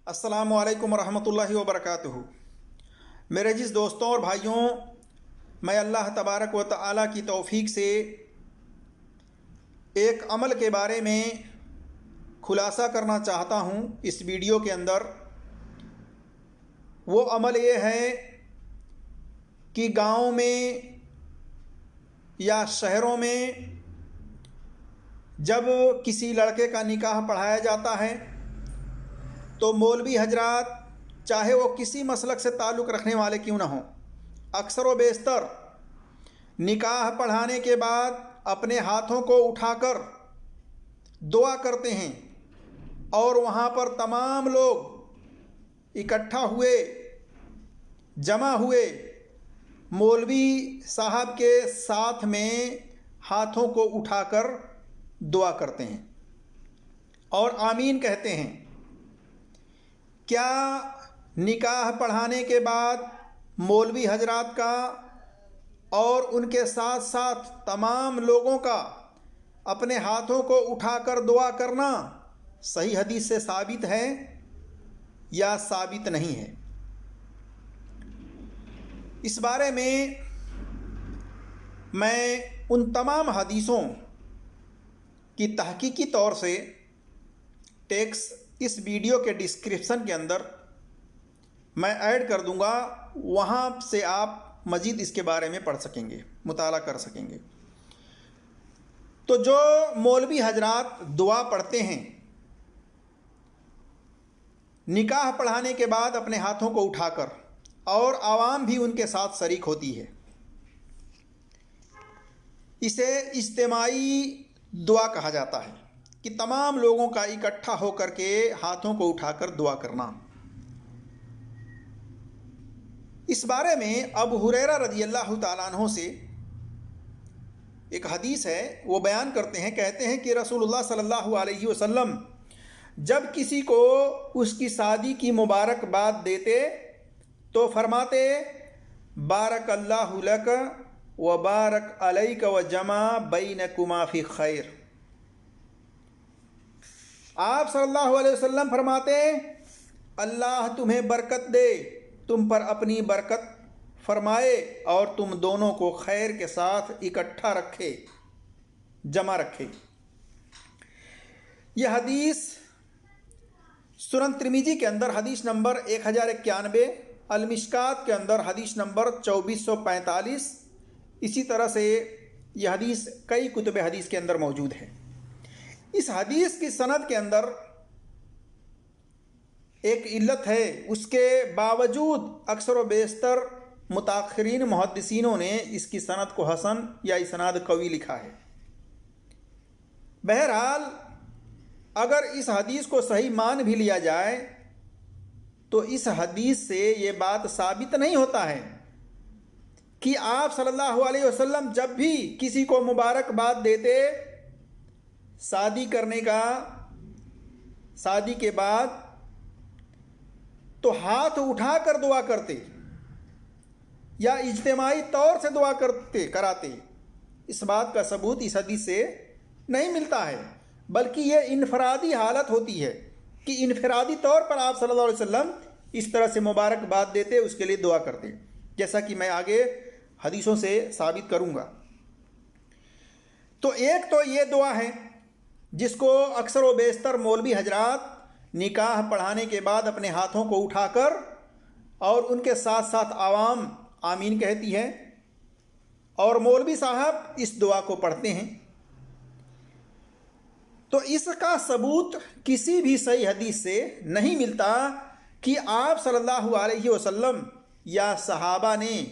السلام علیکم ورحمۃ اللہ وبرکاتہ۔ میرے عزیز دوستوں اور بھائیوں، میں اللہ تبارک و تعالیٰ کی توفیق سے ایک عمل کے بارے میں خلاصہ کرنا چاہتا ہوں اس ویڈیو کے اندر۔ وہ عمل یہ ہے کہ گاؤں میں یا شہروں میں جب کسی لڑکے کا نکاح پڑھایا جاتا ہے تو مولوی حضرات، چاہے وہ کسی مسلک سے تعلق رکھنے والے کیوں نہ ہوں، اکثر و بیشتر نکاح پڑھانے کے بعد اپنے ہاتھوں کو اٹھا کر دعا کرتے ہیں، اور وہاں پر تمام لوگ اکٹھا ہوئے، جمع ہوئے، مولوی صاحب کے ساتھ میں ہاتھوں کو اٹھا کر دعا کرتے ہیں اور آمین کہتے ہیں۔ کیا نکاح پڑھانے کے بعد مولوی حضرات کا اور ان کے ساتھ ساتھ تمام لوگوں کا اپنے ہاتھوں کو اٹھا کر دعا کرنا صحیح حدیث سے ثابت ہے یا ثابت نہیں ہے؟ اس بارے میں ان تمام حدیثوں کی تحقیقی طور سے ٹیکسٹ اس ویڈیو کے ڈسکرپشن کے اندر میں ایڈ کر دوں گا، وہاں سے آپ مزید اس کے بارے میں پڑھ سکیں گے، مطالعہ کر سکیں گے۔ تو جو مولوی حضرات دعا پڑھتے ہیں نکاح پڑھانے کے بعد اپنے ہاتھوں کو اٹھا کر، اور عوام بھی ان کے ساتھ شریک ہوتی ہے، اسے اجتماعی دعا کہا جاتا ہے کہ تمام لوگوں کا اکٹھا ہو کر کے ہاتھوں کو اٹھا کر دعا کرنا۔ اس بارے میں ابو ہریرہ رضی اللہ تعالیٰ عنہ سے ایک حدیث ہے، وہ بیان کرتے ہیں، کہتے ہیں کہ رسول اللہ صلی اللہ علیہ وسلم جب کسی کو اس کی شادی کی مبارکباد دیتے تو فرماتے بارک اللہ لک و بارک علیک و جمع بینکما فی خیر۔ آپ صلی اللہ علیہ وسلم فرماتے اللہ تمہیں برکت دے، تم پر اپنی برکت فرمائے اور تم دونوں کو خیر کے ساتھ اکٹھا رکھے، جمع رکھے۔ یہ حدیث سنن ترمذی کے اندر حدیث نمبر 1091، المشکات کے اندر حدیث نمبر 2445، اسی طرح سے یہ حدیث کئی کتب حدیث کے اندر موجود ہے۔ اس حدیث کی سند کے اندر ایک علت ہے، اس کے باوجود اکثر و بیشتر متاخرین محدثینوں نے اس کی سند کو حسن یا اسناد قوی لکھا ہے۔ بہرحال اگر اس حدیث کو صحیح مان بھی لیا جائے تو اس حدیث سے یہ بات ثابت نہیں ہوتا ہے کہ آپ صلی اللہ علیہ وسلم جب بھی کسی کو مبارکباد دیتے شادی کرنے کا، شادی کے بعد، تو ہاتھ اٹھا کر دعا کرتے یا اجتماعی طور سے دعا کراتے۔ اس بات کا ثبوت اس حدیث سے نہیں ملتا ہے، بلکہ یہ انفرادی حالت ہوتی ہے کہ انفرادی طور پر آپ صلی اللہ علیہ وسلم اس طرح سے مبارکباد دیتے، اس کے لیے دعا کرتے، جیسا کہ میں آگے حدیثوں سے ثابت کروں گا۔ تو ایک تو یہ دعا ہے جس کو اکثر و بیشتر مولوی حضرات نکاح پڑھانے کے بعد اپنے ہاتھوں کو اٹھا کر اور ان کے ساتھ ساتھ عوام آمین کہتی ہے، اور مولوی صاحب اس دعا کو پڑھتے ہیں۔ تو اس کا ثبوت کسی بھی صحیح حدیث سے نہیں ملتا کہ آپ صلی اللہ علیہ وسلم یا صحابہ نے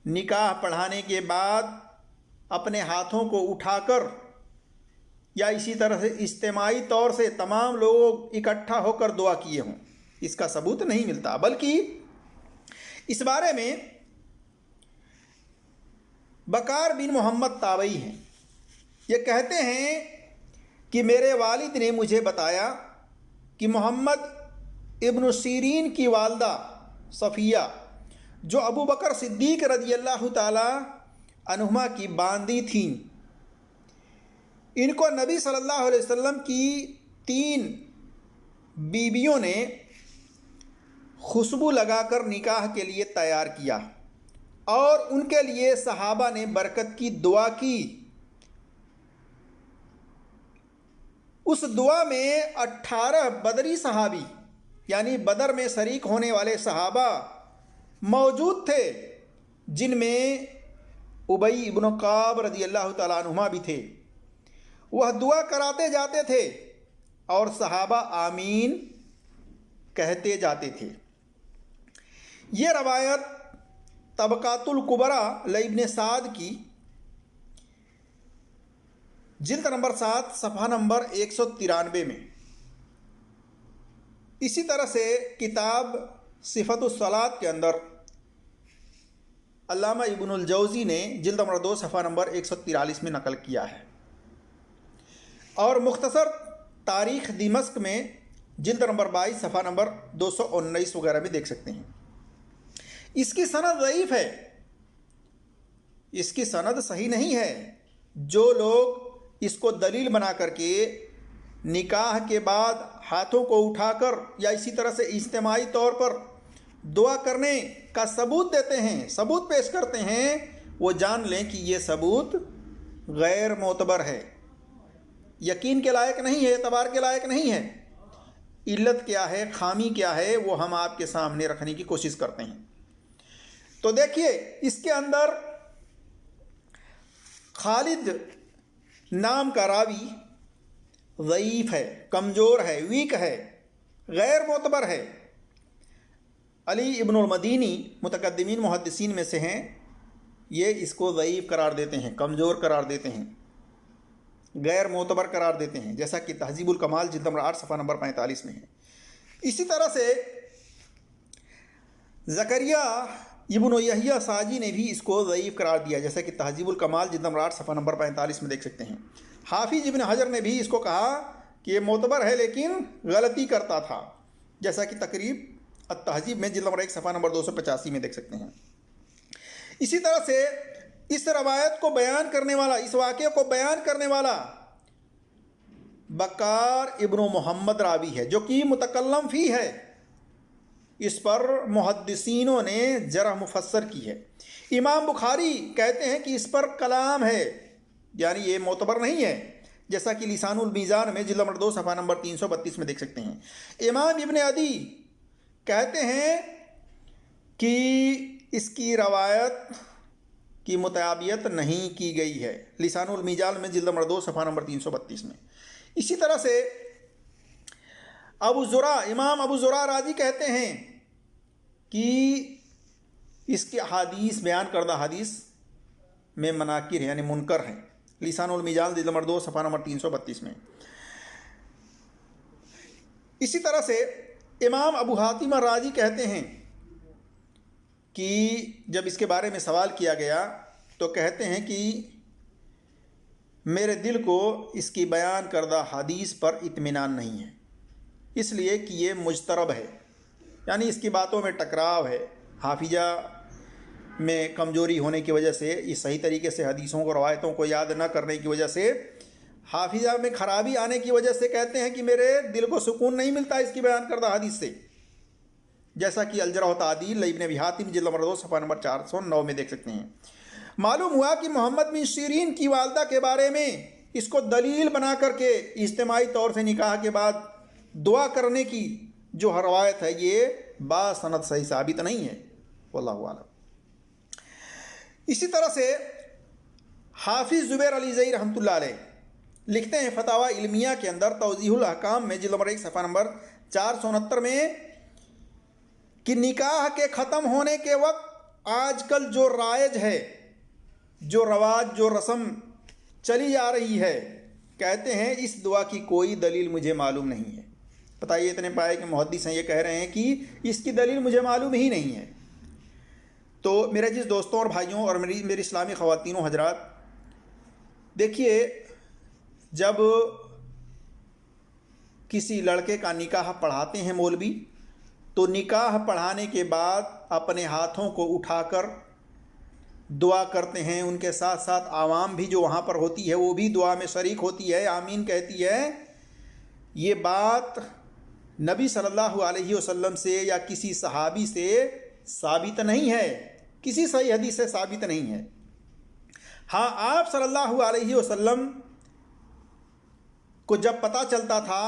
نکاح پڑھانے کے بعد اپنے ہاتھوں کو اٹھا کر یا اسی طرح سے اجتماعی طور سے تمام لوگ اکٹھا ہو کر دعا کیے ہوں، اس کا ثبوت نہیں ملتا۔ بلکہ اس بارے میں بکار بن محمد تابعی ہیں، یہ کہتے ہیں کہ میرے والد نے مجھے بتایا کہ محمد ابن سیرین کی والدہ صفیہ، جو ابو بکر صدیق رضی اللہ تعالی عنہما کی باندی تھیں، ان کو نبی صلی اللہ علیہ وسلم کی 3 بیویوں نے खुशबू लगाकर निकाह के लिए तैयार किया और उनके लिए सहाबा ने बरकत की दुआ की। उस दुआ में 18 बदरी सहाबी यानी बदर में शरीक होने वाले सहाबा मौजूद थे, जिनमें उबई इब्न काब रज़ी अल्लाह तआला अन्हुमा भी थे। वह दुआ कराते जाते थे और सहाबा आमीन कहते जाते थे। ये रवायत तबकातुल कुबरा इब्न साद की जिल्द नंबर 7 सफ़हा नंबर 193 में। इसी तरह से किताब सिफ़तुस सलात के अंदर अल्लामा इब्नुल जौज़ी ने जिल्द नंबर 2 सफ़हा नंबर 143 में नकल किया है। और मुख्तसर तारीख़ दिमश्क में जिल्द नंबर 22 सफ़हा नंबर 219 वगैरह में देख सकते हैं। इसकी सनद ज़ईफ़ है, इसकी सनद सही नहीं है। जो लोग इसको दलील बना करके निकाह के बाद हाथों को उठाकर या इसी तरह से इज्तिमाई तौर पर दुआ करने का सबूत देते हैं, सबूत पेश करते हैं, वो जान लें कि ये सबूत गैर मोतबर है, यकीन के लायक नहीं है, एतबार के लायक नहीं है। इल्लत क्या है, खामी क्या है, वो हम आपके सामने रखने की कोशिश करते हैं। तो देखिए, इसके अंदर खालिद नाम का रावी ज़ईफ़ है, कमज़ोर है, वीक है, गैर मोतबर है। अली इब्नुल मदीनी मुतकद्दिमीन मुहद्दिसीन में से हैं, ये इसको ज़ईफ़ करार देते हैं, कमज़ोर करार देते हैं, गैर मोतबर करार देते हैं, जैसा कि तहज़ीबुल कमाल जिल्द नंबर 8 सफ़हा नंबर 45 में है। इसी तरह से ज़करिया इब्न यहया साजी ने भी इसको ज़ईफ़ करार दिया, जैसा कि तहज़ीबुल कमाल जिल्द नंबर 8 सफ़हा नंबर 45 में देख सकते हैं। हाफिज़ इब्न हजर ने भी इसको कहा कि ये मोतबर है लेकिन गलती करता था, जैसा कि तक़रीब अत-तहज़ीब में जिल्द नंबर 1 सफ़हा नंबर 285 में देख सकते हैं। इसी तरह से इस रवायत को बयान करने वाला, इस वाक़े को बयान करने वाला बकार इब्न मोहम्मद रावी है, जो कि मुतकल्लम फ़ी है। इस पर मुहद्दिसीनों ने जरह मुफस्सर की है। इमाम बुखारी कहते हैं कि इस पर कलाम है, यानी ये मोतबर नहीं है, जैसा कि लिसानुल मीज़ान में जिल्द नंबर 2 सफ़हा नंबर 332 में देख सकते हैं। इमाम इब्न अदी कहते हैं कि इसकी रवायत की मुताबियत नहीं की गई है, लिसानुल मीज़ान में जिल्द नंबर 2 सफ़हा नंबर 332 में। इसी तरह से इमाम अबू ज़ुरा राज़ी कहते हैं कि इसके हदीस बयान करदा हदीस में मनाकिर यानी मुनकर हैं, लिसानुल मीज़ान जिल्द नंबर 2 सफ़हा नंबर 332 में। इसी तरह से इमाम अबू हातिम राज़ी कहते हैं कि जब इसके बारे में सवाल किया गया तो कहते हैं कि मेरे दिल को इसकी बयान करदा हदीस पर इत्मीनान नहीं है, इसलिए कि ये मुजतरब है, यानी इसकी बातों में टकराव है, हाफिजा में कमज़ोरी होने की वजह से, इस सही तरीके से हदीसों को रवायतों को याद न करने की वजह से, हाफिजा में ख़राबी आने की वजह से कहते हैं कि मेरे दिल को सुकून नहीं मिलता इसकी बयान करदा हदीस से, जैसा कि अल-जरह व तादील इब्न अबी हातिम जिल्द नंबर 2 सफ़हा नंबर 409 में देख सकते हैं। मालूम हुआ कि मोहम्मद बिन सीरीन की वालदा के बारे में इसको दलील बना करके इज्तिमाई तौर से निकाह के बाद दुआ करने की जो रवायत है, ये बासनद सही साबित नहीं है, वल्लाहु आलम। इसी तरह से हाफिज़ ज़ुबैर अली ज़ई रहमतुल्लाह अलैह लिखते हैं फतावा इल्मिया के अंदर तौज़ीहुल अहकाम में जिल्द नंबर 1 सफ़हा नंबर 469 में कि निकाह के ख़त्म होने के वक्त आजकल जो राइज है, जो रवाज, जो रस्म चली जा रही है, कहते हैं इस दुआ की कोई दलील मुझे मालूम नहीं है। बताइए, इतने पाए कि मुहद्दिस हैं ये कह रहे हैं कि इसकी दलील मुझे मालूम ही नहीं है। तो मेरे जिस दोस्तों और भाइयों और मेरी इस्लामी ख़वातीनों हजरात, देखिए, जब किसी लड़के का निकाह पढ़ाते हैं मौलवी, तो निकाह पढ़ाने के बाद अपने हाथों को उठाकर दुआ करते हैं। उनके साथ साथ आवाम भी जो वहाँ पर होती है वो भी दुआ में शरीक होती है, आमीन कहती है। ये बात नबी सल्लल्लाहु अलैहि वसल्लम से या किसी सहाबी से साबित नहीं है, किसी सही हदीस से साबित नहीं है। हाँ, आप सल्लल्लाहु अलैहि वसल्लम को जब पता चलता था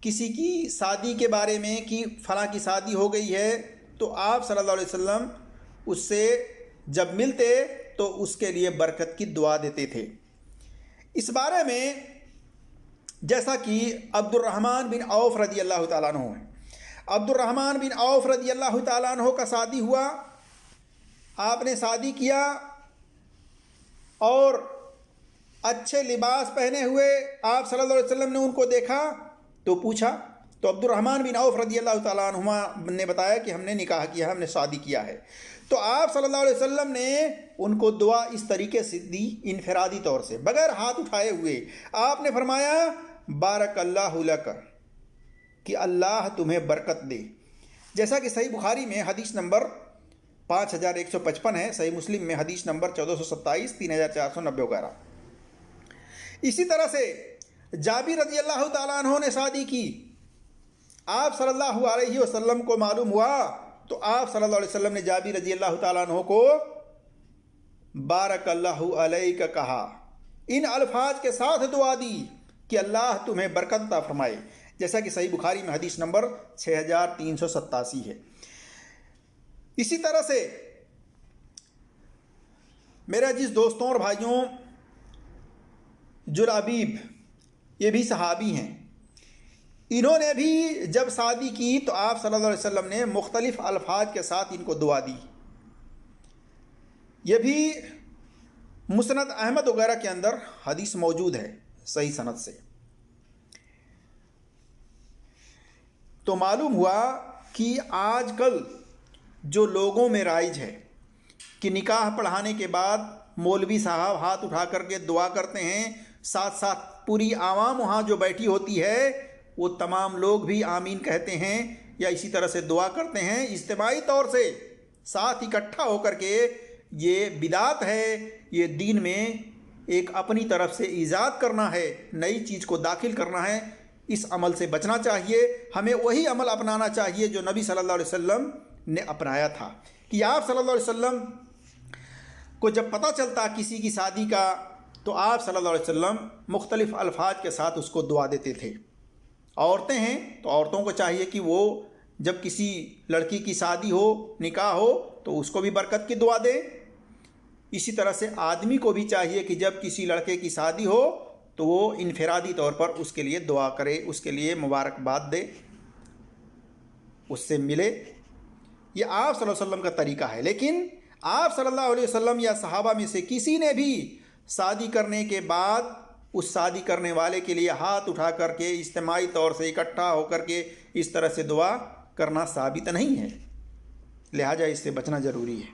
किसी की शादी के बारे में कि फ़लाँ की शादी हो गई है, तो आप सल्लल्लाहु अलैहि वसल्लम उससे जब मिलते तो उसके लिए बरकत की दुआ देते थे। इस बारे में जैसा कि अब्दुर्रहमान बिन औफ रदी अल्लाह ताला अन्हु है, अब्दुर्रहमान बिन औफ रदी अल्लाह ताला अन्हु का शादी हुआ, आपने शादी किया और अच्छे लिबास पहने हुए आप सल्लल्लाहु अलैहि वसल्लम ने उनको देखा तो पूछा, तो अब्दुर्रहमान बिन औफ रदी अल्लाह ताला अन्हुमा ने बताया कि हमने निकाह किया, हमने शादी किया है। तो आप सल्लल्लाहु अलैहि वसल्लम ने उनको दुआ इस तरीके से दी, इनफरादी तौर से, बगैर हाथ उठाए हुए। आपने फरमाया बारकल्लाहु लक, कि अल्लाह तुम्हें बरकत दे। जैसा कि सही बुखारी में हदीस नंबर 5155 है, सही मुस्लिम में हदीस नंबर 1427, 3490 वगैरह। इसी तरह से जाबिर रज़ी अल्लाह ताला अन्हु ने शादी की, आप सल्लल्लाहु अलैहि वसल्लम को मालूम हुआ तो आप सल्लल्लाहु अलैहि वसल्लम ने जाबिर रज़ी अल्लाह ताला अन्हु को बारकल्लाहु अलैका कहा, इन अल्फाज के साथ दुआ दी कि अल्लाह तुम्हें बरकत अता फरमाए, जैसा कि सही बुखारी में हदीस नंबर 6387 है। इसी तरह से मेरे अजीज दोस्तों और भाइयों, जुलअबीब ये भी सहाबी हैं, इन्होंने भी जब शादी की तो आप सल्लल्लाहु अलैहि वसल्लम ने मुख्तलिफ अल्फाज के साथ इनको दुआ दी। ये भी मुस्नद अहमद वगैरह के अंदर हदीस मौजूद है सही सनद से। तो मालूम हुआ कि आजकल जो लोगों में राइज है कि निकाह पढ़ाने के बाद मौलवी साहब हाथ उठा करके दुआ करते हैं, साथ साथ पूरी आवाम वहाँ जो बैठी होती है वो तमाम लोग भी आमीन कहते हैं या इसी तरह से दुआ करते हैं, इज्तिमाई तौर से साथ इकट्ठा होकर के। ये बिदात है, ये दीन में एक अपनी तरफ से ईजाद करना है, नई चीज़ को दाखिल करना है। इस अमल से बचना चाहिए, हमें वही अमल अपनाना चाहिए जो नबी सल्लल्लाहु अलैहि वसल्लम ने अपनाया था। कि आप सल्लल्लाहु अलैहि वसल्लम को जब पता चलता किसी की शादी का तो आप सल्लल्लाहु अलैहि वसल्लम मुख्तलिफ अल्फाज के साथ उसको दुआ देते थे। औरतें हैं तो औरतों को चाहिए कि वो जब किसी लड़की की शादी हो, निकाह हो, तो उसको भी बरकत की दुआ दे। इसी तरह से आदमी को भी चाहिए कि जब किसी लड़के की शादी हो तो वो इनफरादी तौर पर उसके लिए दुआ करे, उसके लिए मुबारकबाद दे, उससे मिले। ये आप सल्लल्लाहु अलैहि वसल्लम का तरीका है। लेकिन आप सल्लल्लाहु अलैहि वसल्लम या सहाबा में से किसी ने भी शादी करने के बाद उस शादी करने वाले के लिए हाथ उठा करके इज्तिमाई तौर से इकट्ठा होकर के इस तरह से दुआ करना साबित नहीं है, लिहाजा इससे बचना ज़रूरी है।